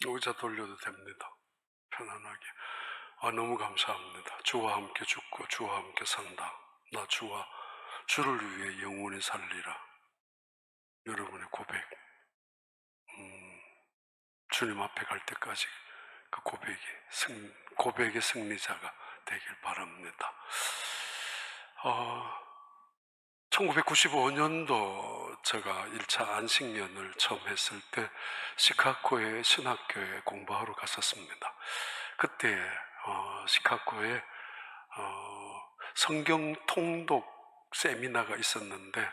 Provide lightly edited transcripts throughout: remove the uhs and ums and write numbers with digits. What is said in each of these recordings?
의자 돌려도 됩니다. 편안하게. 너무 감사합니다. 주와 함께 죽고 주와 함께 산다. 나 주를 위해 영원히 살리라. 여러분의 고백, 주님 앞에 갈 때까지 그 고백의 승리자가 되길 바랍니다. 1995년도 제가 1차 안식년을 처음 했을 때 시카고의 신학교에 공부하러 갔었습니다. 그때 시카고에 성경 통독 세미나가 있었는데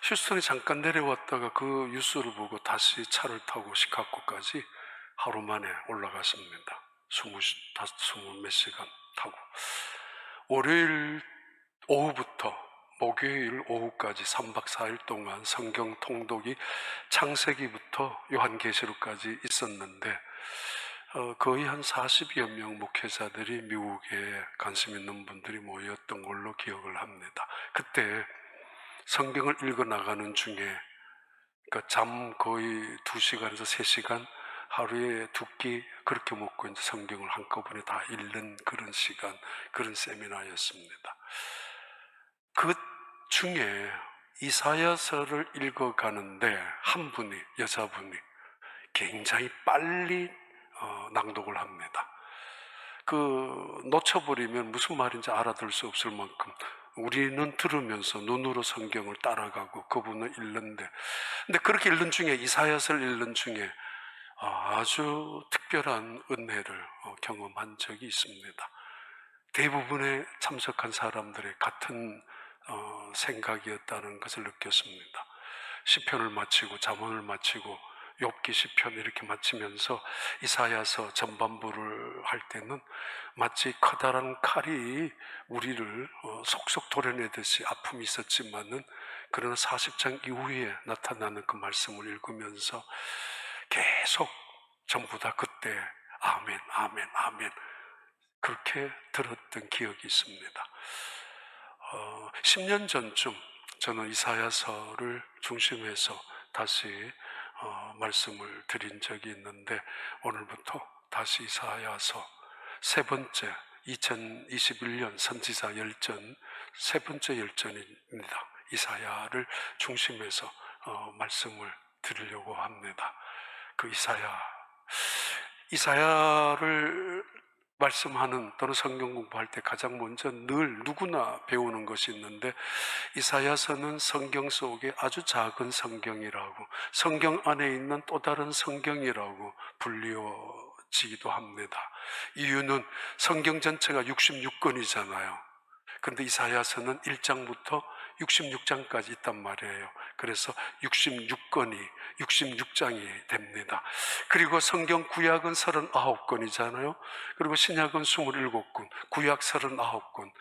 휴스턴에 잠깐 내려왔다가 그 뉴스를 보고 다시 차를 타고 시카고까지 하루 만에 올라갔습니다. 20 몇 시간 타고 월요일 오후부터 목요일 오후까지 3박 4일 동안 성경 통독이 창세기부터 요한계시록까지 있었는데 거의 한 40여 명 목회자들이 미국에 관심 있는 분들이 모였던 걸로 기억을 합니다. 그때 성경을 읽어 나가는 중에 그러니까 잠 거의 2시간에서 3시간 하루에 2끼 그렇게 먹고 이제 성경을 한꺼번에 다 읽는 그런 시간, 그런 세미나였습니다. 그 중에 이사야서를 읽어가는데 한 분이, 여자분이 굉장히 빨리 낭독을 합니다. 놓쳐버리면 무슨 말인지 알아들 수 없을 만큼 우리는 들으면서 눈으로 성경을 따라가고 그분은 읽는데, 근데 그렇게 읽는 중에, 이사야서를 읽는 중에 아주 특별한 은혜를 경험한 적이 있습니다. 대부분의 참석한 사람들의 같은 생각이었다는 것을 느꼈습니다. 시편을 마치고 잠언을 마치고 욥기 시편 이렇게 마치면서 이사야서 전반부를 할 때는 마치 커다란 칼이 우리를 속속 도려내듯이 아픔이 있었지만은, 그러나 40장 이후에 나타나는 그 말씀을 읽으면서 계속 전부 다 그때 아멘, 아멘, 아멘 그렇게 들었던 기억이 있습니다. 10년 전쯤 저는 이사야서를 중심해서 다시 말씀을 드린 적이 있는데, 오늘부터 다시 이사야서 세 번째 2021년 선지자 열전 세 번째 열전입니다. 이사야를 중심해서 말씀을 드리려고 합니다. 그 이사야를 말씀하는 또는 성경 공부할 때 가장 먼저 늘 누구나 배우는 것이 있는데, 이사야서는 성경 속에 아주 작은 성경이라고, 성경 안에 있는 또 다른 성경이라고 불리워지기도 합니다. 이유는 성경 전체가 66권이잖아요. 그런데 이사야서는 1장부터 66장까지 있단 말이에요. 그래서 66권이 66장이 됩니다. 그리고 성경 구약은 39권이잖아요. 그리고 신약은 27권, 구약 39권,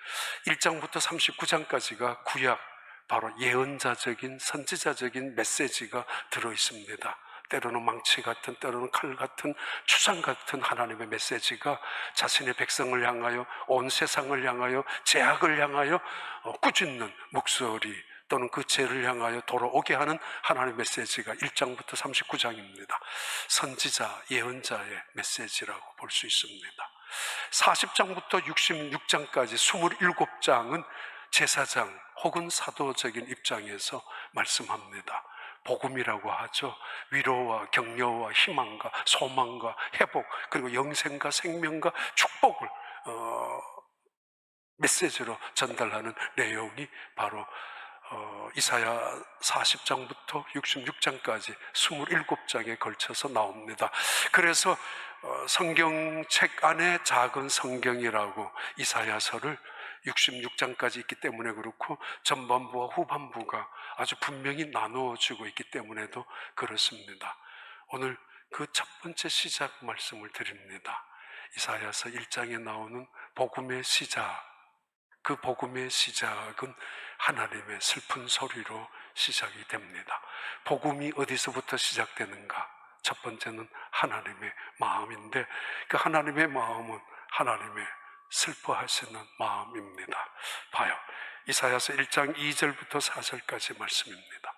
1장부터 39장까지가 구약, 바로 예언자적인 선지자적인 메시지가 들어있습니다. 때로는 망치 같은, 때로는 칼 같은, 추상 같은 하나님의 메시지가 자신의 백성을 향하여, 온 세상을 향하여, 죄악을 향하여 꾸짖는 목소리, 또는 그 죄를 향하여 돌아오게 하는 하나님의 메시지가 1장부터 39장입니다. 선지자, 예언자의 메시지라고 볼 수 있습니다. 40장부터 66장까지 27장은 제사장 혹은 사도적인 입장에서 말씀합니다. 복음이라고 하죠. 위로와 격려와 희망과 소망과 회복, 그리고 영생과 생명과 축복을 메시지로 전달하는 내용이 바로 이사야 40장부터 66장까지 27장에 걸쳐서 나옵니다. 그래서 성경책 안에 작은 성경이라고 이사야서를 66장까지 있기 때문에 그렇고, 전반부와 후반부가 아주 분명히 나누어지고 있기 때문에도 그렇습니다. 오늘 그 첫 번째 시작 말씀을 드립니다. 이사야서 1장에 나오는 복음의 시작, 그 복음의 시작은 하나님의 슬픈 소리로 시작이 됩니다. 복음이 어디서부터 시작되는가? 첫 번째는 하나님의 마음인데, 그 하나님의 마음은 하나님의 슬퍼하시는 마음입니다. 봐요. 이사야서 1장 2절부터 4절까지 말씀입니다.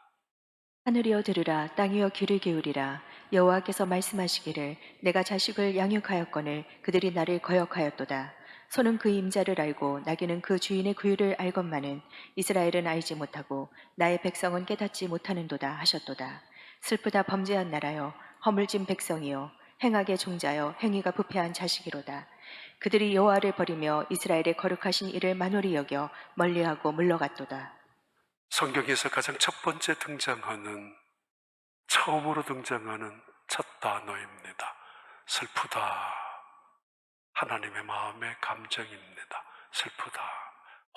하늘이여 들으라, 땅이여 귀를 기울이라. 여호와께서 말씀하시기를 내가 자식을 양육하였거늘 그들이 나를 거역하였도다. 소는 그 임자를 알고 나귀는 그 주인의 구유를 알건만은 이스라엘은 알지 못하고 나의 백성은 깨닫지 못하는도다 하셨도다. 슬프다 범죄한 나라여 허물진 백성이여 행악의 종자여 행위가 부패한 자식이로다. 그들이 여호와를 버리며 이스라엘의 거룩하신 이를 만홀히 여겨 멀리하고 물러갔도다. 성경에서 가장 첫 번째 처음으로 등장하는 첫 단어입니다. 슬프다. 하나님의 마음의 감정입니다. 슬프다.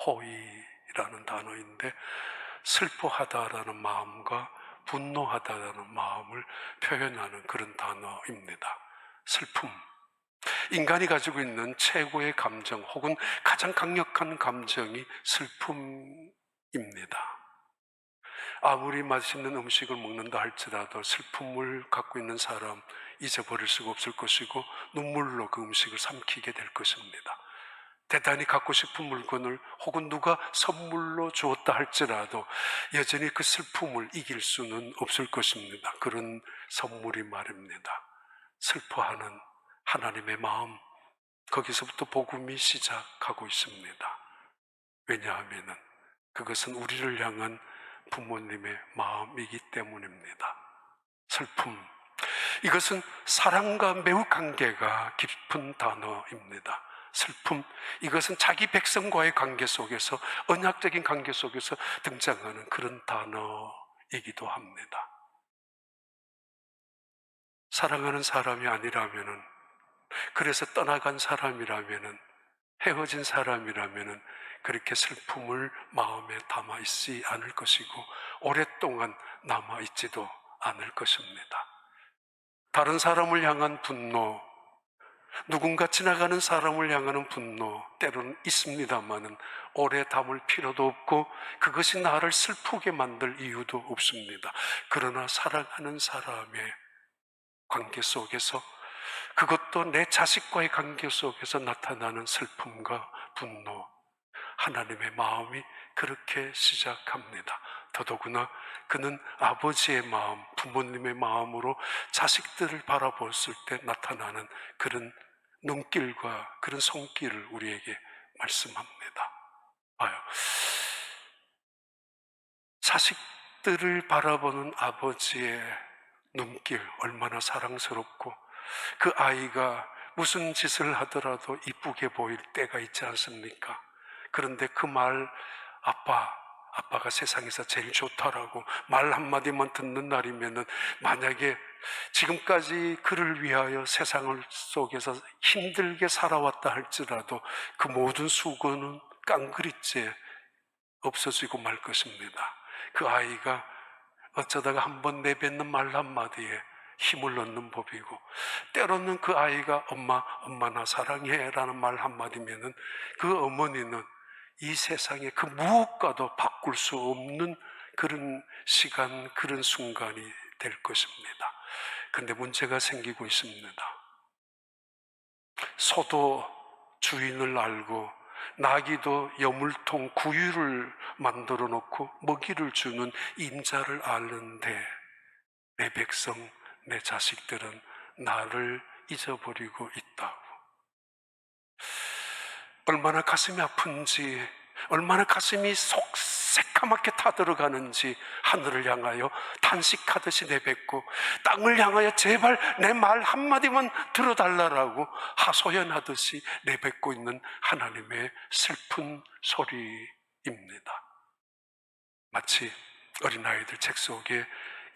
호의라는 단어인데 슬퍼하다라는 마음과 분노하다라는 마음을 표현하는 그런 단어입니다. 슬픔. 인간이 가지고 있는 최고의 감정 혹은 가장 강력한 감정이 슬픔입니다. 아무리 맛있는 음식을 먹는다 할지라도 슬픔을 갖고 있는 사람 잊어버릴 수가 없을 것이고 눈물로 그 음식을 삼키게 될 것입니다. 대단히 갖고 싶은 물건을 혹은 누가 선물로 주었다 할지라도 여전히 그 슬픔을 이길 수는 없을 것입니다. 그런 선물이 말입니다. 슬퍼하는 하나님의 마음, 거기서부터 복음이 시작하고 있습니다. 왜냐하면 그것은 우리를 향한 부모님의 마음이기 때문입니다. 슬픔, 이것은 사랑과 매우 관계가 깊은 단어입니다. 슬픔, 이것은 자기 백성과의 관계 속에서, 언약적인 관계 속에서 등장하는 그런 단어이기도 합니다. 사랑하는 사람이 아니라면은, 그래서 떠나간 사람이라면은, 헤어진 사람이라면은 그렇게 슬픔을 마음에 담아 있지 않을 것이고 오랫동안 남아 있지도 않을 것입니다. 다른 사람을 향한 분노, 누군가 지나가는 사람을 향하는 분노 때로는 있습니다만은 오래 담을 필요도 없고 그것이 나를 슬프게 만들 이유도 없습니다. 그러나 사랑하는 사람의 관계 속에서, 그것도 내 자식과의 관계 속에서 나타나는 슬픔과 분노, 하나님의 마음이 그렇게 시작합니다. 더더구나 그는 아버지의 마음, 부모님의 마음으로 자식들을 바라봤을 때 나타나는 그런 눈길과 그런 손길을 우리에게 말씀합니다. 봐요. 자식들을 바라보는 아버지의 눈길 얼마나 사랑스럽고, 그 아이가 무슨 짓을 하더라도 이쁘게 보일 때가 있지 않습니까? 그런데 그 말, 아빠가 세상에서 제일 좋다라고 말 한마디만 듣는 날이면은, 만약에 지금까지 그를 위하여 세상을 속에서 힘들게 살아왔다 할지라도 그 모든 수고는 깡그리째 없어지고 말 것입니다. 그 아이가 어쩌다가 한번 내뱉는 말 한마디에 힘을 얻는 법이고, 때로는 그 아이가 엄마 나 사랑해 라는 말 한마디면은 그 어머니는 이 세상에 그 무엇과도 바꿀 수 없는 그런 시간, 그런 순간이 될 것입니다. 그런데 문제가 생기고 있습니다. 소도 주인을 알고 나귀도 여물통 구유를 만들어 놓고 먹이를 주는 임자를 아는데 내 백성, 내 자식들은 나를 잊어버리고 있다고. 얼마나 가슴이 아픈지, 얼마나 가슴이 새카맣게 타들어가는지 하늘을 향하여 탄식하듯이 내뱉고 땅을 향하여 제발 내 말 한마디만 들어달라고 하소연하듯이 내뱉고 있는 하나님의 슬픈 소리입니다. 마치 어린아이들 책 속에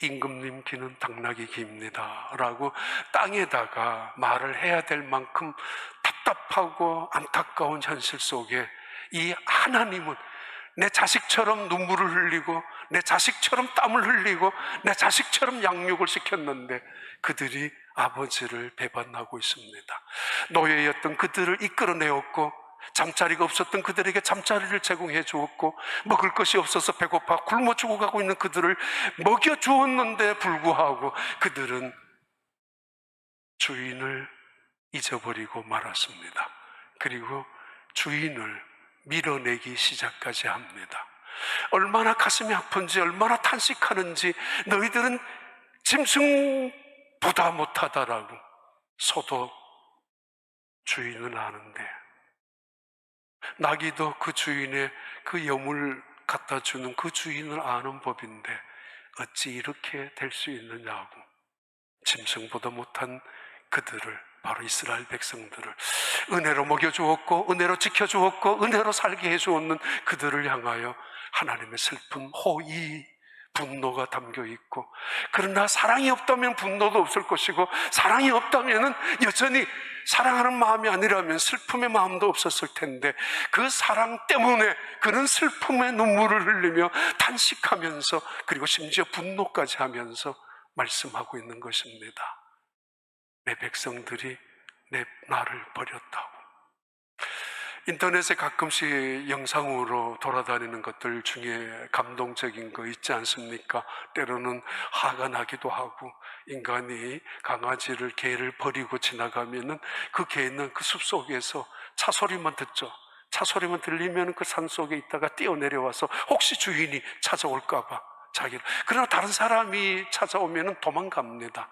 임금님 귀는 당나귀 귀입니다 라고 땅에다가 말을 해야 될 만큼 답답하고 안타까운 현실 속에 이 하나님은 내 자식처럼 눈물을 흘리고 내 자식처럼 땀을 흘리고 내 자식처럼 양육을 시켰는데 그들이 아버지를 배반하고 있습니다. 노예였던 그들을 이끌어내었고, 잠자리가 없었던 그들에게 잠자리를 제공해 주었고, 먹을 것이 없어서 배고파 굶어 죽어가고 있는 그들을 먹여 주었는데 불구하고 그들은 주인을 잊어버리고 말았습니다. 그리고 주인을 밀어내기 시작까지 합니다. 얼마나 가슴이 아픈지, 얼마나 탄식하는지, 너희들은 짐승 보다 못하다라고. 소도 주인은 아는데, 나귀도 그 주인의 그 여물 갖다 주는 그 주인을 아는 법인데 어찌 이렇게 될 수 있느냐고. 짐승보다 못한 그들을, 바로 이스라엘 백성들을 은혜로 먹여주었고 은혜로 지켜주었고 은혜로 살게 해주었는 그들을 향하여 하나님의 슬픈 호의, 분노가 담겨 있고, 그러나 사랑이 없다면 분노도 없을 것이고, 사랑이 없다면 여전히 사랑하는 마음이 아니라면 슬픔의 마음도 없었을 텐데, 그 사랑 때문에 그는 슬픔의 눈물을 흘리며 탄식하면서, 그리고 심지어 분노까지 하면서 말씀하고 있는 것입니다. 내 백성들이 나를 버렸다고. 인터넷에 가끔씩 영상으로 돌아다니는 것들 중에 감동적인 거 있지 않습니까? 때로는 화가 나기도 하고, 인간이 강아지를, 개를 버리고 지나가면은 그 개는 그 숲속에서 차 소리만 듣죠. 차 소리만 들리면 그 산 속에 있다가 뛰어내려와서 혹시 주인이 찾아올까봐 자기를. 그러나 다른 사람이 찾아오면은 도망갑니다.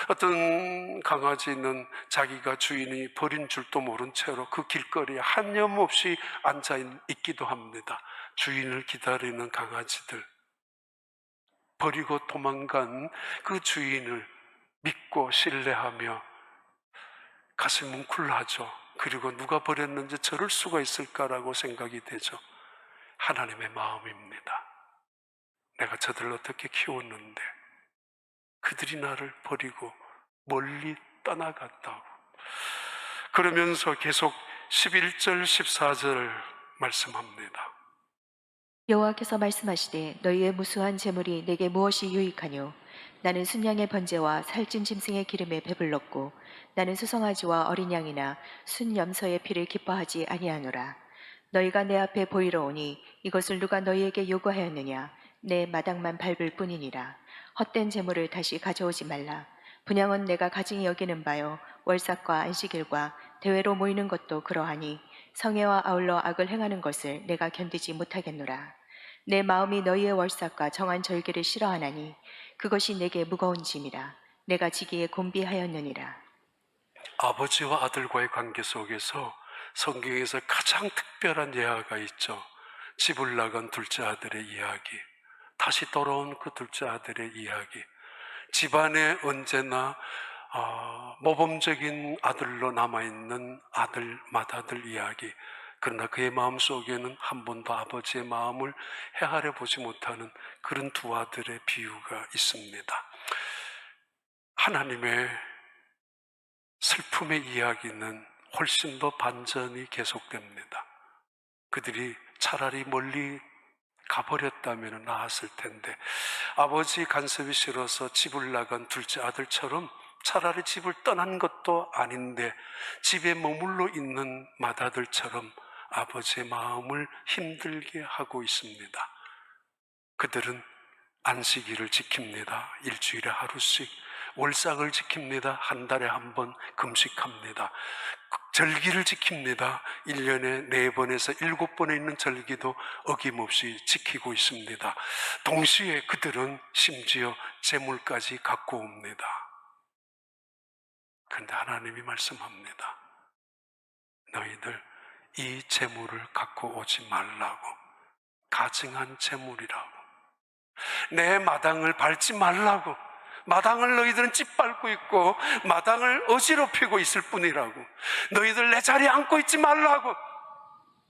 어떤 강아지는 자기가 주인이 버린 줄도 모른 채로 그 길거리에 한염없이 앉아 있기도 합니다. 주인을 기다리는 강아지들, 버리고 도망간 그 주인을 믿고 신뢰하며 가슴이 뭉클하죠. 그리고 누가 버렸는지 저럴 수가 있을까라고 생각이 되죠. 하나님의 마음입니다. 내가 저들을 어떻게 키웠는데 그들이 나를 버리고 멀리 떠나갔다고. 그러면서 계속 11절 14절 말씀합니다. 여호와께서 말씀하시되 너희의 무수한 재물이 내게 무엇이 유익하뇨? 나는 순양의 번제와 살찐 짐승의 기름에 배불렀고 나는 수송아지와 어린 양이나 순 염소의 피를 기뻐하지 아니하노라. 너희가 내 앞에 보이러 오니 이것을 누가 너희에게 요구하였느냐? 내 마당만 밟을 뿐이니라. 헛된 재물을 다시 가져오지 말라. 분양은 내가 가증히 여기는 바요, 월삭과 안식일과 대회로 모이는 것도 그러하니 성회와 아울러 악을 행하는 것을 내가 견디지 못하겠노라. 내 마음이 너희의 월삭과 정한 절기를 싫어하나니 그것이 내게 무거운 짐이라. 내가 지기에 곤비하였느니라. 아버지와 아들과의 관계 속에서 성경에서 가장 특별한 예화가 있죠. 집을 나간 둘째 아들의 이야기, 다시 돌아온 그 둘째 아들의 이야기. 집안에 언제나 모범적인 아들로 남아있는 아들, 맏아들 이야기. 그러나 그의 마음속에는 한 번도 아버지의 마음을 헤아려 보지 못하는 그런 두 아들의 비유가 있습니다. 하나님의 슬픔의 이야기는 훨씬 더 반전이 계속됩니다. 그들이 차라리 멀리 가버렸다면 나았을 텐데, 아버지 간섭이 싫어서 집을 나간 둘째 아들처럼 차라리 집을 떠난 것도 아닌데 집에 머물러 있는 맏아들처럼 아버지의 마음을 힘들게 하고 있습니다. 그들은 안식일을 지킵니다. 일주일에 하루씩. 월삭을 지킵니다. 한 달에 한 번 금식합니다. 절기를 지킵니다. 1년에 4번에서 7번에 있는 절기도 어김없이 지키고 있습니다. 동시에 그들은 심지어 재물까지 갖고 옵니다. 그런데 하나님이 말씀합니다. 너희들 이 재물을 갖고 오지 말라고. 가증한 재물이라고. 내 마당을 밟지 말라고. 마당을 너희들은 짓밟고 있고 마당을 어지럽히고 있을 뿐이라고. 너희들 내 자리에 앉고 있지 말라고.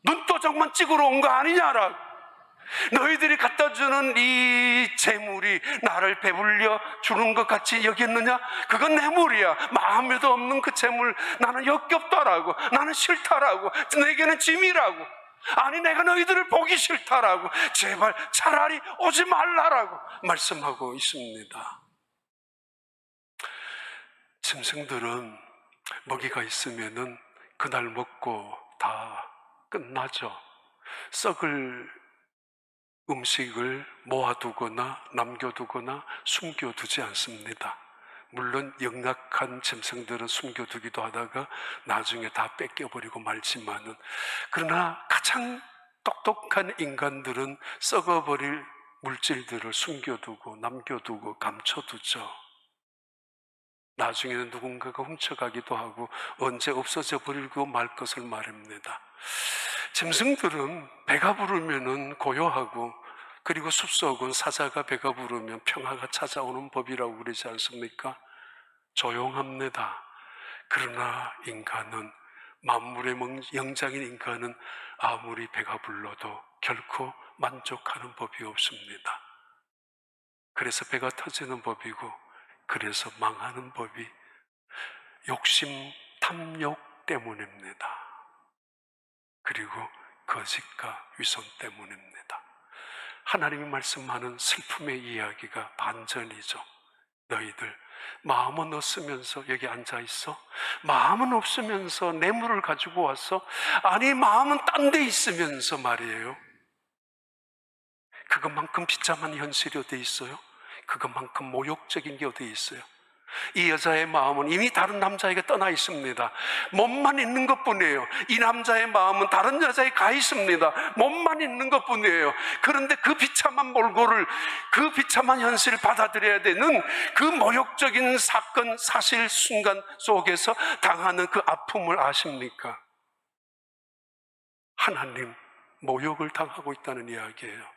눈도장만 찍으러 온 거 아니냐라고. 너희들이 갖다 주는 이 재물이 나를 배불려 주는 것 같이 여겼느냐? 그건 뇌물이야. 마음에도 없는 그 재물 나는 역겹다라고. 나는 싫다라고. 내게는 짐이라고. 아니 내가 너희들을 보기 싫다라고. 제발 차라리 오지 말라라고 말씀하고 있습니다. 짐승들은 먹이가 있으면은 그날 먹고 다 끝나죠. 썩을 음식을 모아두거나 남겨두거나 숨겨두지 않습니다. 물론 영악한 짐승들은 숨겨두기도 하다가 나중에 다 뺏겨버리고 말지만은, 그러나 가장 똑똑한 인간들은 썩어버릴 물질들을 숨겨두고 남겨두고 감춰두죠. 나중에는 누군가가 훔쳐가기도 하고 언제 없어져 버리고 말 것을 말합니다. 짐승들은 배가 부르면 고요하고, 그리고 숲속은 사자가 배가 부르면 평화가 찾아오는 법이라고 그러지 않습니까? 조용합니다. 그러나 인간은, 만물의 영장인 인간은 아무리 배가 불러도 결코 만족하는 법이 없습니다. 그래서 배가 터지는 법이고, 그래서 망하는 법이 욕심, 탐욕 때문입니다. 그리고 거짓과 위선 때문입니다. 하나님이 말씀하는 슬픔의 이야기가 반전이죠. 너희들 마음은 없으면서 여기 앉아있어? 마음은 없으면서 뇌물을 가지고 왔어? 아니, 마음은 딴 데 있으면서 말이에요. 그것만큼 비참한 현실이 어디 있어요? 그것만큼 모욕적인 게 어디 있어요? 이 여자의 마음은 이미 다른 남자에게 떠나 있습니다. 몸만 있는 것뿐이에요. 이 남자의 마음은 다른 여자에 가 있습니다. 몸만 있는 것뿐이에요. 그런데 그 비참한 몰골을, 그 비참한 현실을 받아들여야 되는 그 모욕적인 사건, 사실, 순간 속에서 당하는 그 아픔을 아십니까? 하나님 모욕을 당하고 있다는 이야기예요.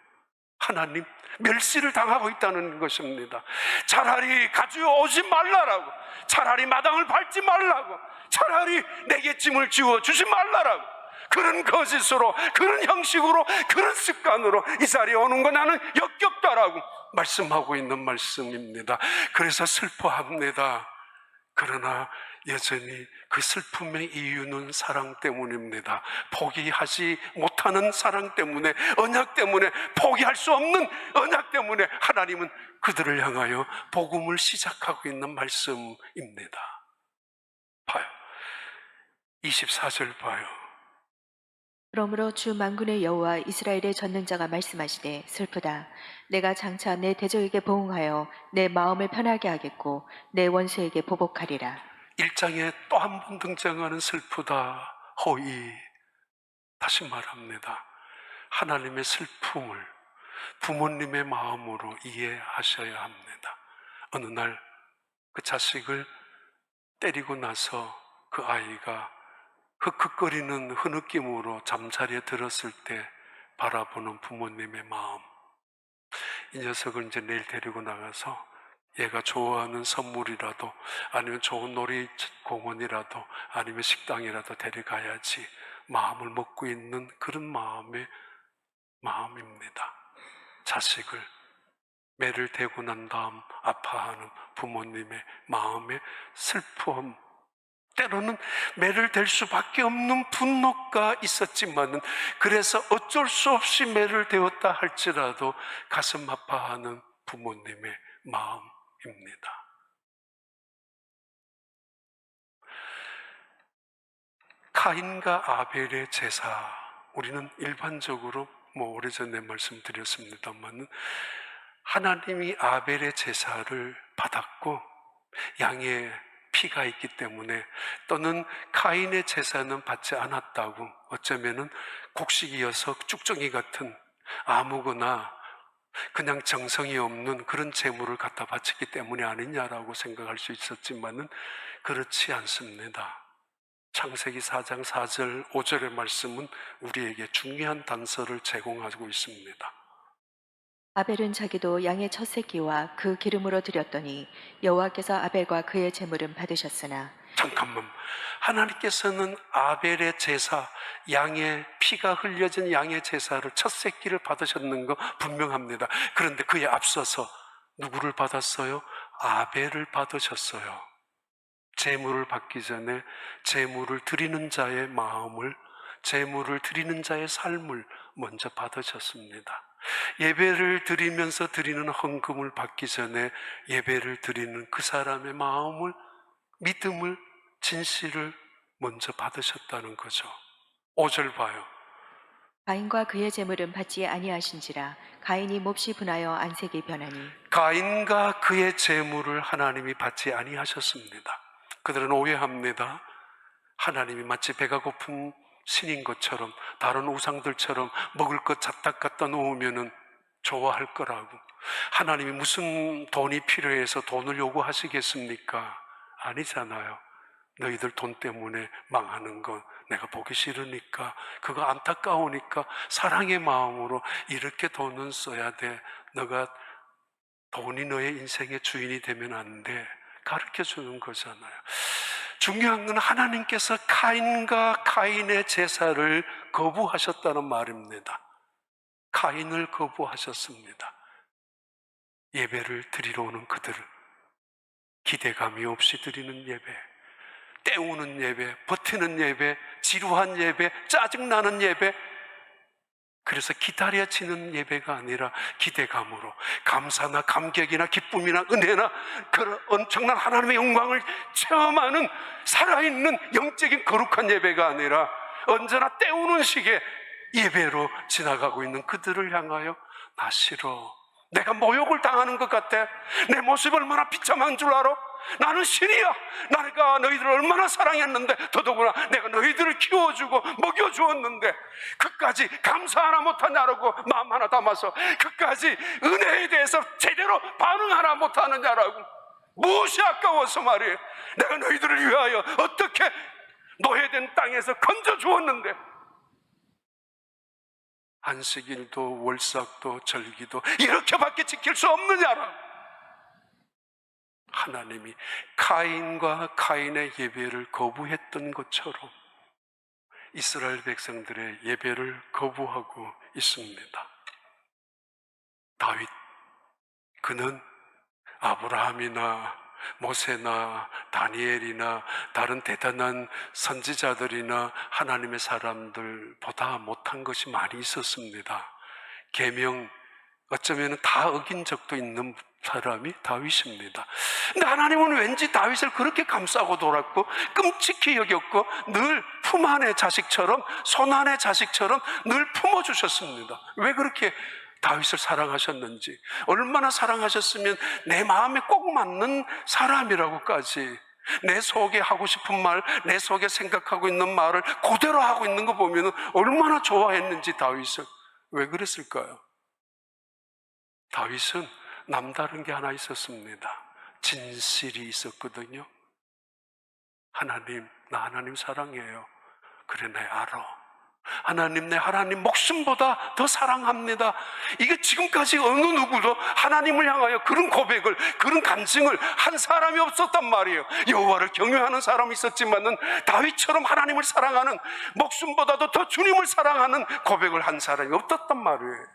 하나님 멸시를 당하고 있다는 것입니다. 차라리 가져오지 말라라고, 차라리 마당을 밟지 말라고, 차라리 내게 짐을 지워 주지 말라라고, 그런 거짓으로, 그런 형식으로, 그런 습관으로 이 자리에 오는 거 나는 역겹다라고 말씀하고 있는 말씀입니다. 그래서 슬퍼합니다. 그러나 여전히 그 슬픔의 이유는 사랑 때문입니다. 포기하지 못하는 사랑 때문에, 언약 때문에, 포기할 수 없는 언약 때문에 하나님은 그들을 향하여 복음을 시작하고 있는 말씀입니다. 봐요. 24절 봐요. 그러므로 주 만군의 여호와 이스라엘의 전능자가 말씀하시되 슬프다. 내가 장차 내 대적에게 보응하여 내 마음을 편하게 하겠고 내 원수에게 보복하리라. 1장에 또 한 번 등장하는 슬프다, 호의. 다시 말합니다. 하나님의 슬픔을 부모님의 마음으로 이해하셔야 합니다. 어느 날 그 자식을 때리고 나서 그 아이가 흑흑거리는 흐느낌으로 잠자리에 들었을 때 바라보는 부모님의 마음. 이 녀석을 이제 내일 데리고 나가서 얘가 좋아하는 선물이라도, 아니면 좋은 놀이공원이라도, 아니면 식당이라도 데려가야지 마음을 먹고 있는 그런 마음입니다. 자식을 매를 대고 난 다음 아파하는 부모님의 마음의 슬픔, 때로는 매를 댈 수밖에 없는 분노가 있었지만은, 그래서 어쩔 수 없이 매를 대었다 할지라도 가슴 아파하는 부모님의 마음입니다. 카인과 아벨의 제사, 우리는 일반적으로 오래전에 말씀드렸습니다만, 하나님이 아벨의 제사를 받았고 양의 피가 있기 때문에, 또는 카인의 제사는 받지 않았다고, 어쩌면은 곡식이어서 쭉정이 같은 아무거나 그냥 정성이 없는 그런 제물을 갖다 바쳤기 때문이 아니냐라고 생각할 수 있었지만은 그렇지 않습니다. 창세기 4장 4절 5절의 말씀은 우리에게 중요한 단서를 제공하고 있습니다. 아벨은 자기도 양의 첫 새끼와 그 기름으로 드렸더니 여호와께서 아벨과 그의 제물은 받으셨으나. 잠깐만, 하나님께서는 아벨의 제사, 양의 피가 흘려진 양의 제사를, 첫 새끼를 받으셨는 거 분명합니다. 그런데 그에 앞서서 누구를 받았어요? 아벨을 받으셨어요. 제물을 받기 전에 제물을 드리는 자의 마음을, 제물을 드리는 자의 삶을 먼저 받으셨습니다. 예배를 드리면서 드리는 헌금을 받기 전에 예배를 드리는 그 사람의 마음을, 믿음을, 진실을 먼저 받으셨다는 거죠. 5절 봐요. 가인과 그의 제물은 받지 아니하신지라 가인이 몹시 분하여 안색이 변하니. 가인과 그의 제물을 하나님이 받지 아니하셨습니다. 그들은 오해합니다. 하나님이 마치 배가 고픈 신인 것처럼, 다른 우상들처럼 먹을 것 작딱 갖다 놓으면 좋아할 거라고. 하나님이 무슨 돈이 필요해서 돈을 요구하시겠습니까? 아니잖아요. 너희들 돈 때문에 망하는 건 내가 보기 싫으니까, 그거 안타까우니까 사랑의 마음으로 이렇게 돈은 써야 돼. 너가 돈이 너의 인생의 주인이 되면 안 돼. 가르쳐 주는 거잖아요. 중요한 건 하나님께서 카인과 카인의 제사를 거부하셨다는 말입니다. 카인을 거부하셨습니다. 예배를 드리러 오는 그들을 기대감이 없이 드리는 예배, 때우는 예배, 버티는 예배, 지루한 예배, 짜증나는 예배, 그래서 기다려지는 예배가 아니라 기대감으로 감사나 감격이나 기쁨이나 은혜나 그런 엄청난 하나님의 영광을 체험하는 살아있는 영적인 거룩한 예배가 아니라 언제나 때우는 식의 예배로 지나가고 있는 그들을 향하여 나 싫어, 내가 모욕을 당하는 것 같아, 내 모습이 얼마나 비참한 줄 알아? 나는 신이야. 내가 너희들을 얼마나 사랑했는데, 더더구나 내가 너희들을 키워주고 먹여주었는데 그까지 감사 하나 못하냐라고 마음 하나 담아서 그까지 은혜에 대해서 제대로 반응 하나 못하느냐라고, 무엇이 아까워서 말이에요. 내가 너희들을 위하여 어떻게 노예된 땅에서 건져주었는데 안식일도 월삭도 절기도 이렇게밖에 지킬 수 없느냐라. 하나님이 카인과 카인의 예배를 거부했던 것처럼 이스라엘 백성들의 예배를 거부하고 있습니다. 다윗, 그는 아브라함이나 모세나 다니엘이나 다른 대단한 선지자들이나 하나님의 사람들보다 못한 것이 많이 있었습니다. 계명 어쩌면 다 어긴 적도 있는 사람이 다윗입니다. 근데 하나님은 왠지 다윗을 그렇게 감싸고 돌았고 끔찍히 여겼고 늘 품 안의 자식처럼, 손 안의 자식처럼 늘 품어주셨습니다. 왜 그렇게 다윗을 사랑하셨는지, 얼마나 사랑하셨으면 내 마음에 꼭 맞는 사람이라고까지, 내 속에 하고 싶은 말, 내 속에 생각하고 있는 말을 그대로 하고 있는 거 보면 얼마나 좋아했는지 다윗을. 왜 그랬을까요? 다윗은 남다른 게 하나 있었습니다. 진실이 있었거든요. 하나님, 나 하나님 사랑해요. 그래, 내 알아. 하나님, 내 하나님 목숨보다 더 사랑합니다. 이게 지금까지 어느 누구도 하나님을 향하여 그런 고백을, 그런 간증을 한 사람이 없었단 말이에요. 여호와를 경외하는 사람이 있었지만은 다윗처럼 하나님을 사랑하는, 목숨보다도 더 주님을 사랑하는 고백을 한 사람이 없었단 말이에요.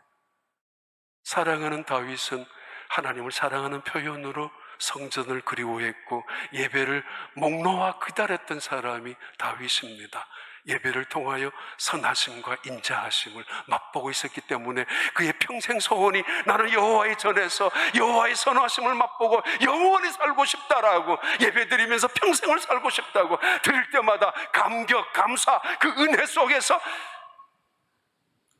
사랑하는 다윗은 하나님을 사랑하는 표현으로 성전을 그리워했고 예배를 목 놓아 기다렸던 사람이 다윗입니다. 예배를 통하여 선하심과 인자하심을 맛보고 있었기 때문에 그의 평생 소원이 나는 여호와의 전에서 여호와의 선하심을 맛보고 영원히 살고 싶다라고, 예배드리면서 평생을 살고 싶다고, 드릴 때마다 감격, 감사, 그 은혜 속에서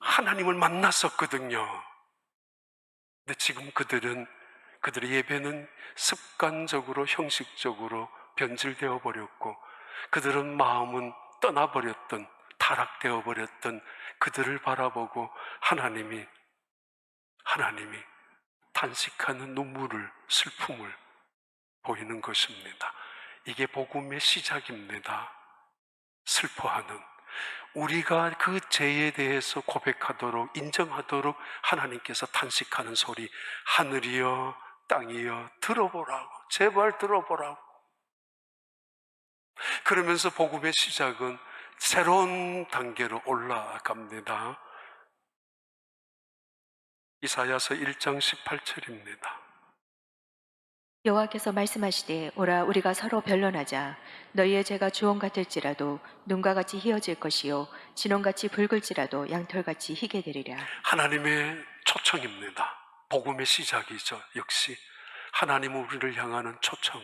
하나님을 만났었거든요. 근데 지금 그들의 예배는 습관적으로, 형식적으로 변질되어 버렸고, 그들은 마음은 떠나버렸던, 타락되어 버렸던 그들을 바라보고 하나님이 탄식하는 눈물을, 슬픔을 보이는 것입니다. 이게 복음의 시작입니다. 슬퍼하는, 우리가 그 죄에 대해서 고백하도록, 인정하도록 하나님께서 탄식하는 소리, 하늘이여 땅이여 들어보라고, 제발 들어보라고. 그러면서 복음의 시작은 새로운 단계로 올라갑니다. 이사야서 1장 18절입니다. 여호와께서 말씀하시되 오라 우리가 서로 변론하자. 너희의 죄가 주홍 같을지라도 눈과 같이 희어질 것이요 진홍같이 붉을지라도 양털같이 희게 되리라. 하나님의 초청입니다. 복음의 시작이죠. 역시 하나님은 우리를 향하는 초청,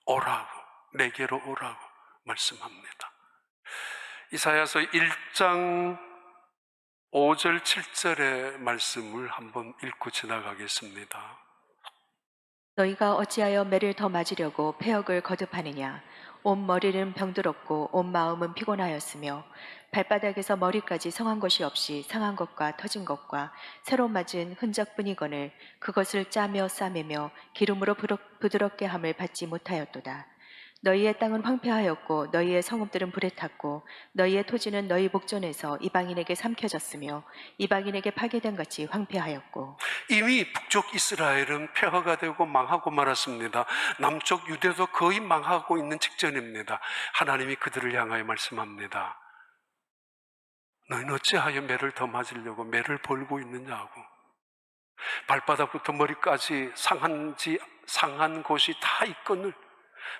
오라고, 내게로 오라고 말씀합니다. 이사야서 1장 5절 7절의 말씀을 한번 읽고 지나가겠습니다. 너희가 어찌하여 매를 더 맞으려고 폐역을 거듭하느냐. 온 머리는 병들었고 온 마음은 피곤하였으며 발바닥에서 머리까지 성한 것이 없이 상한 것과 터진 것과 새로 맞은 흔적뿐이거늘 그것을 짜며 싸매며 기름으로 부드럽게 함을 받지 못하였도다. 너희의 땅은 황폐하였고 너희의 성읍들은 불에 탔고 너희의 토지는 너희 목전에서 이방인에게 삼켜졌으며 이방인에게 파괴된 같이 황폐하였고 이미 북쪽 이스라엘은 폐허가 되고 망하고 말았습니다. 남쪽 유대도 거의 망하고 있는 직전입니다. 하나님이 그들을 향하여 말씀합니다. 너희는 어찌하여 매를 더 맞으려고 매를 벌고 있느냐고. 발바닥부터 머리까지 상한 곳이 다 있거늘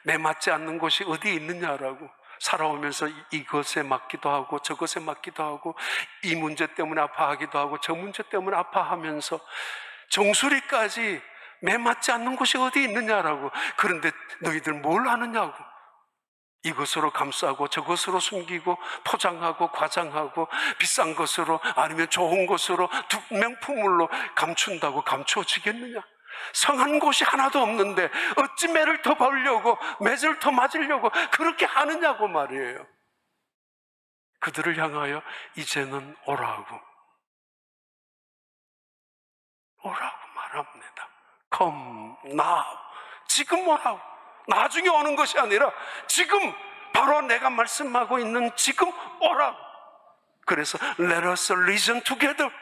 매 맞지 않는 곳이 어디 있느냐라고. 살아오면서 이것에 맞기도 하고 저것에 맞기도 하고 이 문제 때문에 아파하기도 하고 저 문제 때문에 아파하면서 정수리까지 매 맞지 않는 곳이 어디 있느냐라고. 그런데 너희들 뭘 하느냐고. 이것으로 감싸고 저것으로 숨기고 포장하고 과장하고 비싼 것으로 아니면 좋은 것으로 명품물로 감춘다고 감추어지겠느냐. 성한 곳이 하나도 없는데 어찌 매를 더 벌려고 매를 더 맞으려고 그렇게 하느냐고 말이에요. 그들을 향하여 이제는 오라고 말합니다. Come now. 지금 오라고. 나중에 오는 것이 아니라 지금 바로 내가 말씀하고 있는 지금 오라고. 그래서 let us reason together.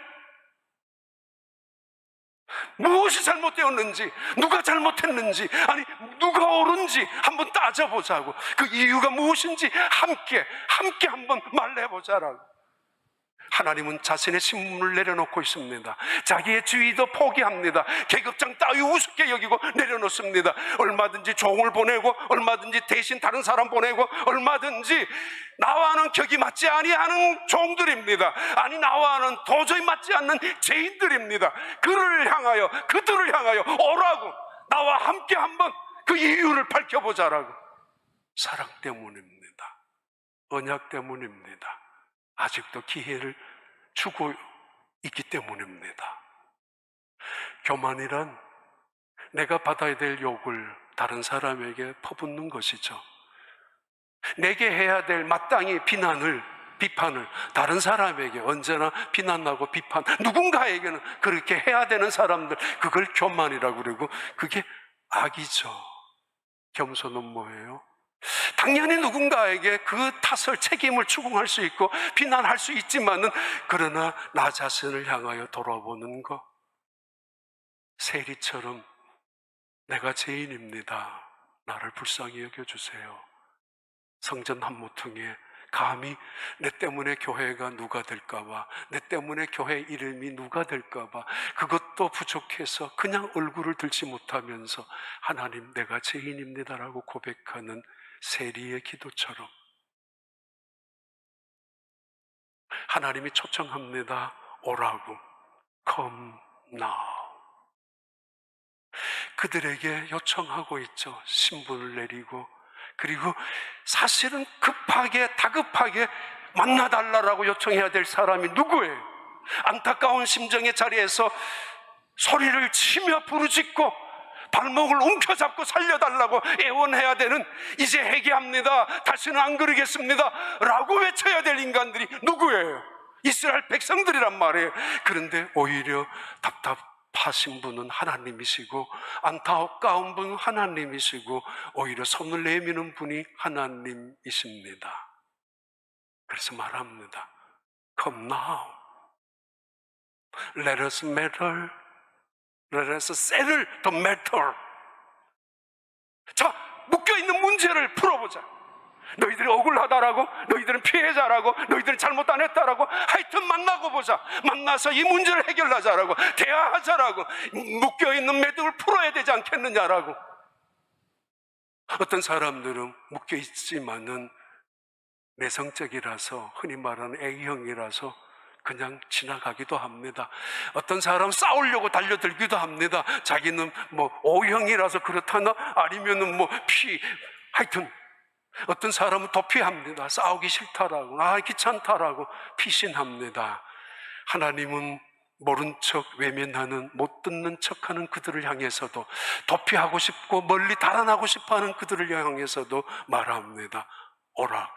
무엇이 잘못되었는지, 누가 잘못했는지, 아니 누가 옳은지 한번 따져보자고. 그 이유가 무엇인지 함께 한번 말해보자라고. 하나님은 자신의 신문을 내려놓고 있습니다. 자기의 지위도 포기합니다. 계급장 따위 우습게 여기고 내려놓습니다. 얼마든지 종을 보내고 얼마든지 대신 다른 사람 보내고 얼마든지 나와는 격이 맞지 아니하는 종들입니다. 아니 나와는 도저히 맞지 않는 죄인들입니다. 그들을 향하여 오라고. 나와 함께 한번 그 이유를 밝혀보자라고. 사랑 때문입니다. 언약 때문입니다. 아직도 기회를 주고 있기 때문입니다. 교만이란 내가 받아야 될 욕을 다른 사람에게 퍼붓는 것이죠. 내게 해야 될 마땅히 비판을 다른 사람에게 언제나 비난하고 비판, 누군가에게는 그렇게 해야 되는 사람들, 그걸 교만이라고 그러고 그게 악이죠. 겸손은 뭐예요? 당연히 누군가에게 그 탓을 책임을 추궁할 수 있고 비난할 수 있지만은 그러나 나 자신을 향하여 돌아보는 것. 세리처럼 내가 죄인입니다. 나를 불쌍히 여겨주세요. 성전 한 모퉁이에 감히 내 때문에 교회가 누가 될까봐, 내 때문에 교회 이름이 누가 될까봐 그것도 부족해서 그냥 얼굴을 들지 못하면서 하나님 내가 죄인입니다라고 고백하는 세리의 기도처럼 하나님이 초청합니다. 오라고. Come now. 그들에게 요청하고 있죠. 신분을 내리고, 그리고 사실은 다급하게 만나달라고 요청해야 될 사람이 누구예요? 안타까운 심정의 자리에서 소리를 치며 부르짖고 발목을 움켜잡고 살려달라고 애원해야 되는, 이제 회개합니다, 다시는 안 그러겠습니다 라고 외쳐야 될 인간들이 누구예요? 이스라엘 백성들이란 말이에요. 그런데 오히려 답답하신 분은 하나님이시고 안타까운 분은 하나님이시고 오히려 손을 내미는 분이 하나님이십니다. 그래서 말합니다. Come now. Let us matter. Let us settle the matter. 자, 묶여있는 문제를 풀어보자. 너희들이 억울하다라고, 너희들은 피해자라고, 너희들은 잘못 안 했다라고, 하여튼 만나고 보자. 만나서 이 문제를 해결하자라고, 대화하자라고, 묶여있는 매듭을 풀어야 되지 않겠느냐라고. 어떤 사람들은 묶여있지만은 내성적이라서, 흔히 말하는 A형이라서 그냥 지나가기도 합니다. 어떤 사람은 싸우려고 달려들기도 합니다. 자기는 뭐 O형이라서 그렇다나 아니면은 뭐 하여튼 어떤 사람은 도피합니다. 싸우기 싫다라고, 귀찮다라고 피신합니다. 하나님은 모른 척 외면하는, 못 듣는 척하는 그들을 향해서도, 도피하고 싶고 멀리 달아나고 싶어하는 그들을 향해서도 말합니다. 오라고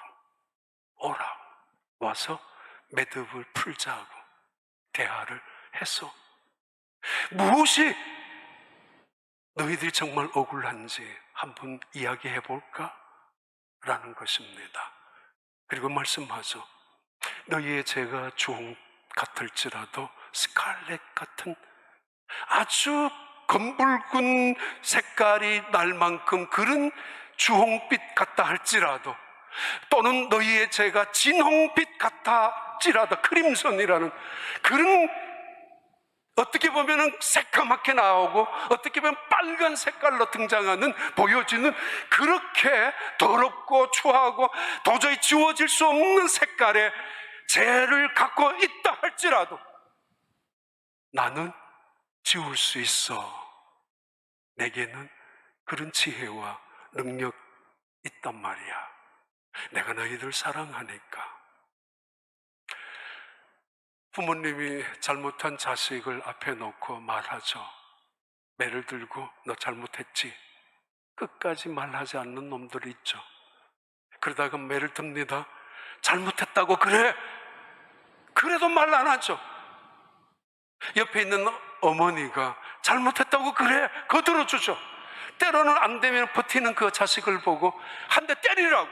와서 매듭을 풀자고 대화를 했어. 무엇이 너희들이 정말 억울한지 한번 이야기해 볼까? 라는 것입니다. 그리고 말씀하죠. 너희의 죄가 주홍 같을지라도 스칼렛 같은 아주 검붉은 색깔이 날 만큼 그런 주홍빛 같다 할지라도, 또는 너희의 죄가 진홍빛 같았지라도, 크림선이라는 그런, 어떻게 보면 새까맣게 나오고 어떻게 보면 빨간 색깔로 등장하는, 보여지는 그렇게 더럽고 추하고 도저히 지워질 수 없는 색깔의 죄를 갖고 있다 할지라도 나는 지울 수 있어. 내게는 그런 지혜와 능력 있단 말이야. 내가 너희들 사랑하니까. 부모님이 잘못한 자식을 앞에 놓고 말하죠. 매를 들고 너 잘못했지? 끝까지 말하지 않는 놈들이 있죠. 그러다가 매를 듭니다. 잘못했다고 그래? 그래도 말 안 하죠. 옆에 있는 어머니가 잘못했다고 그래? 거들어주죠. 때로는 안 되면 버티는 그 자식을 보고 한 대 때리라고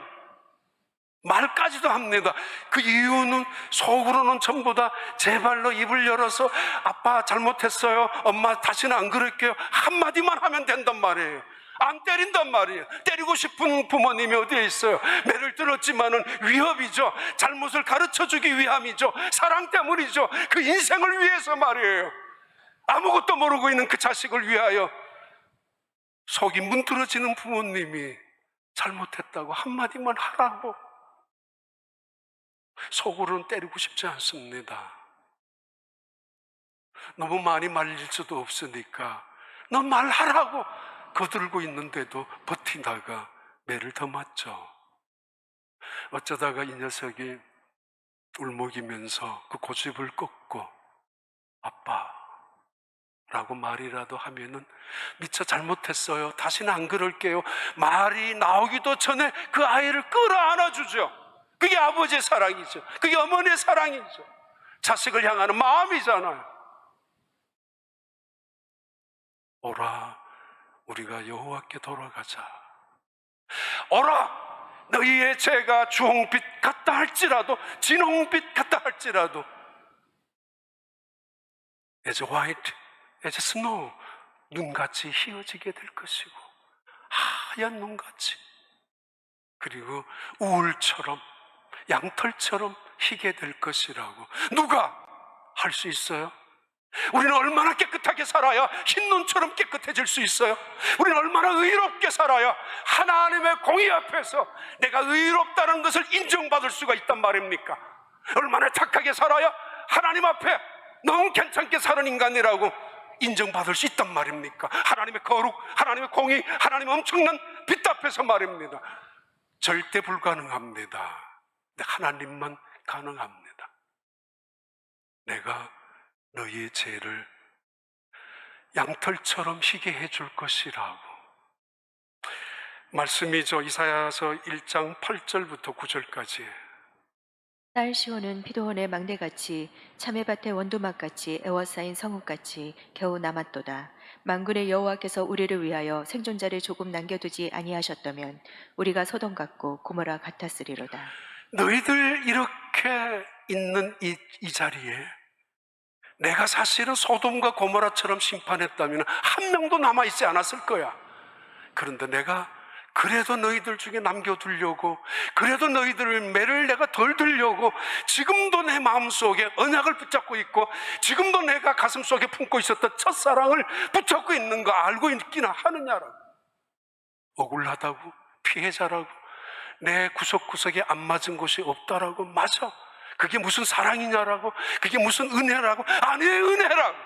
말까지도 합니다. 그 이유는 속으로는 전부 다 제 발로 입을 열어서 아빠 잘못했어요, 엄마 다시는 안 그럴게요 한마디만 하면 된단 말이에요. 안 때린단 말이에요. 때리고 싶은 부모님이 어디에 있어요? 매를 들었지만은 위협이죠. 잘못을 가르쳐주기 위함이죠. 사랑 때문이죠. 그 인생을 위해서 말이에요. 아무것도 모르고 있는 그 자식을 위하여 속이 문드러지는 부모님이 잘못했다고 한마디만 하라고, 속으로는 때리고 싶지 않습니다. 너무 많이 말릴 수도 없으니까 너 말하라고 거들고 있는데도 버티다가 매를 더 맞죠. 어쩌다가 이 녀석이 울먹이면서 그 고집을 꺾고 아빠라고 말이라도 하면은 미처 잘못했어요, 다시는 안 그럴게요 말이 나오기도 전에 그 아이를 끌어안아주죠. 그게 아버지의 사랑이죠. 그게 어머니의 사랑이죠. 자식을 향하는 마음이잖아요. 오라, 우리가 여호와께 돌아가자. 오라, 너희의 죄가 주홍빛 같다 할지라도, 진홍빛 같다 할지라도, as white as snow, 눈같이 희어지게 될 것이고, 하얀 눈같이, 그리고 우울처럼 양털처럼 희게 될 것이라고. 누가 할 수 있어요? 우리는 얼마나 깨끗하게 살아야 흰 눈처럼 깨끗해질 수 있어요? 우리는 얼마나 의롭게 살아야 하나님의 공의 앞에서 내가 의롭다는 것을 인정받을 수가 있단 말입니까? 얼마나 착하게 살아야 하나님 앞에 너무 괜찮게 사는 인간이라고 인정받을 수 있단 말입니까? 하나님의 거룩, 하나님의 공의, 하나님의 엄청난 빛 앞에서 말입니다. 절대 불가능합니다. 근데 하나님만 가능합니다. 내가 너희의 죄를 양털처럼 희게 해줄 것이라고 말씀이죠. 이사야서 1장 8절부터 9절까지. 딸 시온은 피도원의 망대같이 참외밭의 원두막같이 에워싸인 성읍같이 겨우 남았도다. 만군의 여호와께서 우리를 위하여 생존자를 조금 남겨두지 아니하셨다면 우리가 소돔 같고 고모라 같았으리로다. 너희들 이렇게 있는 이 자리에 내가 사실은 소돔과 고모라처럼 심판했다면 한 명도 남아있지 않았을 거야. 그런데 내가 그래도 너희들 중에 남겨두려고, 그래도 너희들을 매를 내가 덜 들려고 지금도 내 마음속에 언약을 붙잡고 있고, 지금도 내가 가슴속에 품고 있었던 첫사랑을 붙잡고 있는 거 알고 있기나 하느냐라고. 억울하다고, 피해자라고, 내 구석구석에 안 맞은 곳이 없다라고. 맞아, 그게 무슨 사랑이냐라고, 그게 무슨 은혜라고. 아니에요, 은혜라고.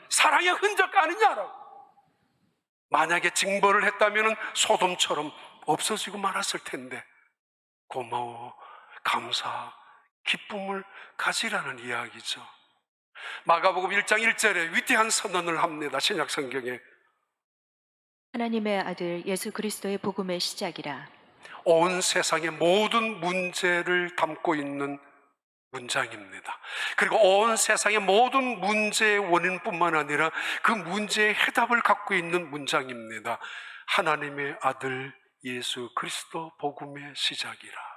사랑의 흔적 아니냐라고. 만약에 징벌을 했다면 소돔처럼 없어지고 말았을 텐데, 고마워, 감사, 기쁨을 가지라는 이야기죠. 마가복음 1장 1절에 위대한 선언을 합니다. 신약 성경에 하나님의 아들 예수 그리스도의 복음의 시작이라. 온 세상의 모든 문제를 담고 있는 문장입니다. 그리고 온 세상의 모든 문제의 원인뿐만 아니라 그 문제의 해답을 갖고 있는 문장입니다. 하나님의 아들 예수 그리스도 복음의 시작이라.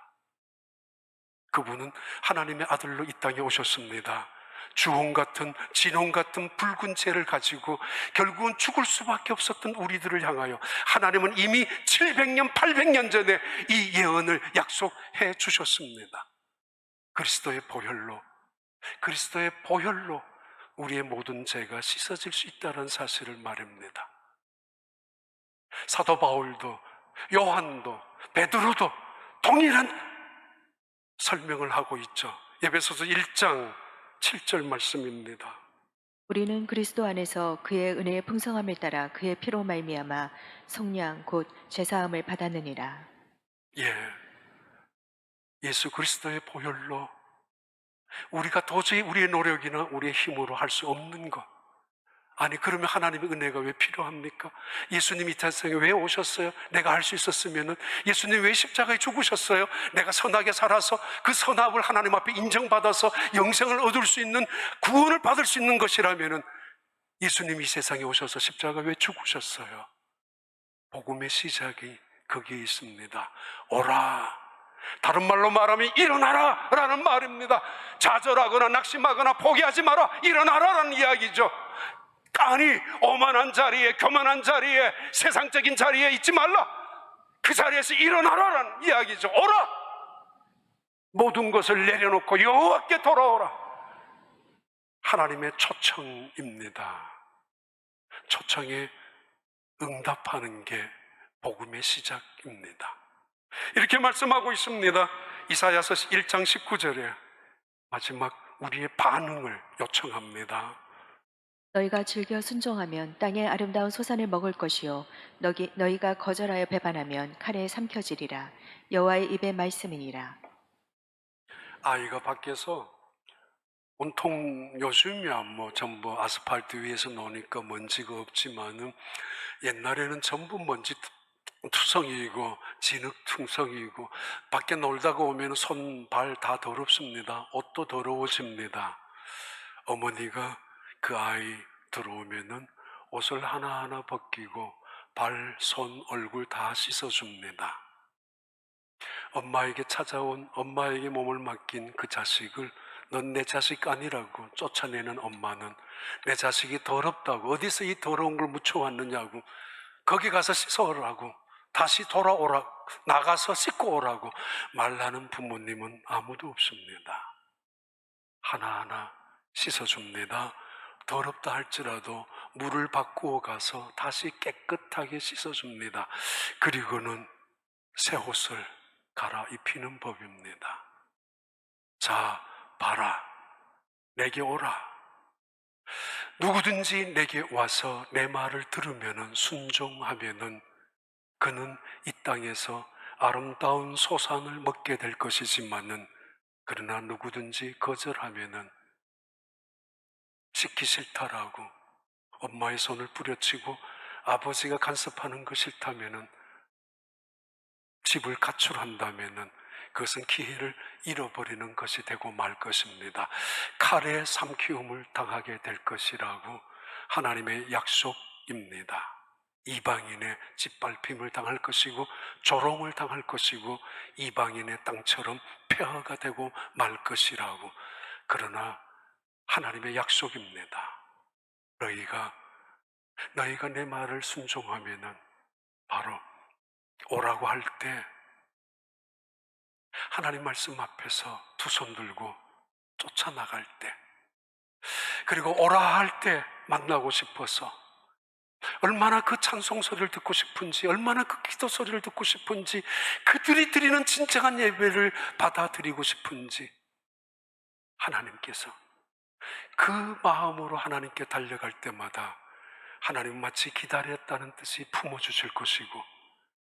그분은 하나님의 아들로 이 땅에 오셨습니다. 주홍 같은 진홍 같은 붉은 죄를 가지고 결국은 죽을 수밖에 없었던 우리들을 향하여 하나님은 이미 700년 800년 전에 이 예언을 약속해 주셨습니다. 그리스도의 보혈로 우리의 모든 죄가 씻어질 수 있다는 사실을 말합니다. 사도 바울도 요한도 베드로도 동일한 설명을 하고 있죠. 에베소서 1장 7절 말씀입니다. 우리는 그리스도 안에서 그의 은혜의 풍성함을 따라 그의 피로 말미암아 속량 곧 제사함을 받았느니라. 예, 예수 그리스도의 보혈로 우리가 도저히 우리의 노력이나 우리의 힘으로 할 수 없는 것. 아니, 그러면 하나님의 은혜가 왜 필요합니까? 예수님이 이 세상에 왜 오셨어요? 내가 할 수 있었으면 예수님 왜 십자가에 죽으셨어요? 내가 선하게 살아서 그 선함을 하나님 앞에 인정받아서 영생을 얻을 수 있는, 구원을 받을 수 있는 것이라면 예수님이 이 세상에 오셔서 십자가 왜 죽으셨어요? 복음의 시작이 거기에 있습니다. 오라, 다른 말로 말하면 일어나라 라는 말입니다. 좌절하거나 낙심하거나 포기하지 마라, 일어나라 라는 이야기죠. 아니, 오만한 자리에, 교만한 자리에, 세상적인 자리에 있지 말라, 그 자리에서 일어나라 라는 이야기죠. 오라, 모든 것을 내려놓고 여호와께 돌아오라. 하나님의 초청입니다. 초청에 응답하는 게 복음의 시작입니다. 이렇게 말씀하고 있습니다. 이사야서 1장 19절에 마지막 우리의 반응을 요청합니다. 너희가 즐겨 순종하면 땅의 아름다운 소산을 먹을 것이요 너희가 거절하여 배반하면 칼에 삼켜지리라. 여호와의 입의 말씀이니라. 아이가 밖에서 온통 요즘이야 뭐 전부 아스팔트 위에서 노니까 먼지가 없지만은 옛날에는 전부 먼지 투성이고 진흙투성이고 밖에 놀다가 오면 손, 발 다 더럽습니다. 옷도 더러워집니다. 어머니가 그 아이 들어오면은 옷을 하나하나 벗기고 발, 손, 얼굴 다 씻어줍니다. 엄마에게 찾아온, 엄마에게 몸을 맡긴 그 자식을 넌 내 자식 아니라고 쫓아내는 엄마는 내 자식이 더럽다고, 어디서 이 더러운 걸 묻혀왔느냐고, 거기 가서 씻어오라고, 다시 돌아오라, 나가서 씻고 오라고 말하는 부모님은 아무도 없습니다. 하나하나 씻어줍니다. 더럽다 할지라도 물을 바꾸어 가서 다시 깨끗하게 씻어줍니다. 그리고는 새 옷을 갈아입히는 법입니다. 자, 봐라, 내게 오라. 누구든지 내게 와서 내 말을 들으면은, 순종하면은 그는 이 땅에서 아름다운 소산을 먹게 될 것이지만은, 그러나 누구든지 거절하면은, 씻기 싫다라고 엄마의 손을 뿌려치고 아버지가 간섭하는 거 싫다면은, 집을 가출한다면은 그것은 기회를 잃어버리는 것이 되고 말 것입니다. 칼에 삼키움을 당하게 될 것이라고 하나님의 약속입니다. 이방인의 짓밟힘을 당할 것이고 조롱을 당할 것이고 이방인의 땅처럼 폐허가 되고 말 것이라고. 그러나 하나님의 약속입니다. 너희가 내 말을 순종하면은 바로 오라고 할 때 하나님 말씀 앞에서 두 손 들고 쫓아나갈 때, 그리고 오라 할 때 만나고 싶어서 얼마나 그 찬송 소리를 듣고 싶은지, 얼마나 그 기도 소리를 듣고 싶은지, 그들이 드리는 진정한 예배를 받아들이고 싶은지, 하나님께서 그 마음으로 하나님께 달려갈 때마다 하나님 마치 기다렸다는 뜻이 품어주실 것이고,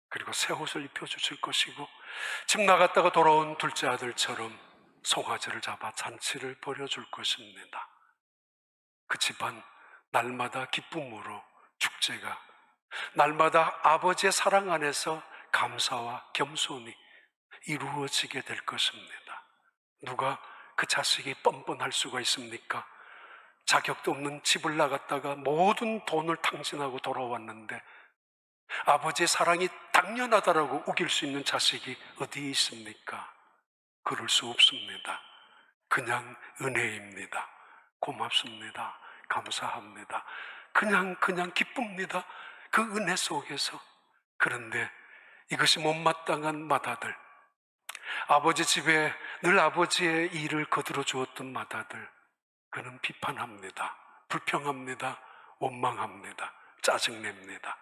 그리고 새 옷을 입혀주실 것이고, 집 나갔다가 돌아온 둘째 아들처럼 송아지를 잡아 잔치를 벌여줄 것입니다. 그 집안 날마다 기쁨으로 축제가, 날마다 아버지의 사랑 안에서 감사와 겸손이 이루어지게 될 것입니다. 누가 그 자식이 뻔뻔할 수가 있습니까? 자격도 없는 집을 나갔다가 모든 돈을 탕진하고 돌아왔는데 아버지의 사랑이 당연하다라고 우길 수 있는 자식이 어디 있습니까? 그럴 수 없습니다. 그냥 은혜입니다. 고맙습니다. 감사합니다. 그냥 기쁩니다. 그 은혜 속에서. 그런데 이것이 못마땅한 맏아들, 아버지 집에 늘 아버지의 일을 거들어 주었던 맏아들, 그는 비판합니다. 불평합니다. 원망합니다. 짜증냅니다.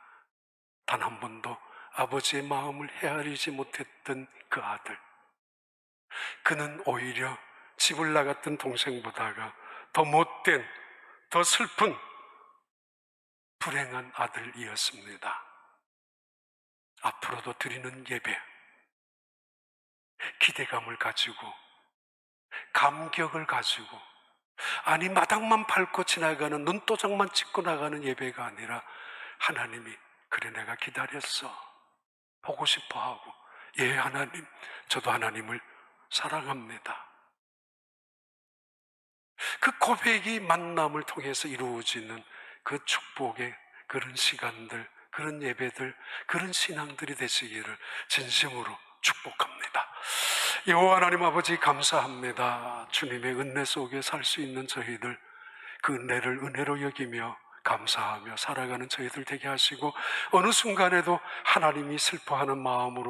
단 한 번도 아버지의 마음을 헤아리지 못했던 그 아들, 그는 오히려 집을 나갔던 동생보다가 더 못된, 더 슬픈 불행한 아들이었습니다. 앞으로도 드리는 예배, 기대감을 가지고, 감격을 가지고, 아니 마당만 밟고 지나가는, 눈도장만 찍고 나가는 예배가 아니라 하나님이 그래 내가 기다렸어, 보고 싶어하고, 예 하나님, 저도 하나님을 사랑합니다. 그 고백이 만남을 통해서 이루어지는 그 축복의 그런 시간들, 그런 예배들, 그런 신앙들이 되시기를 진심으로 축복합니다. 여호와 하나님 아버지 감사합니다. 주님의 은혜 속에 살 수 있는 저희들, 그 은혜를 은혜로 여기며 감사하며 살아가는 저희들 되게 하시고, 어느 순간에도 하나님이 슬퍼하는 마음으로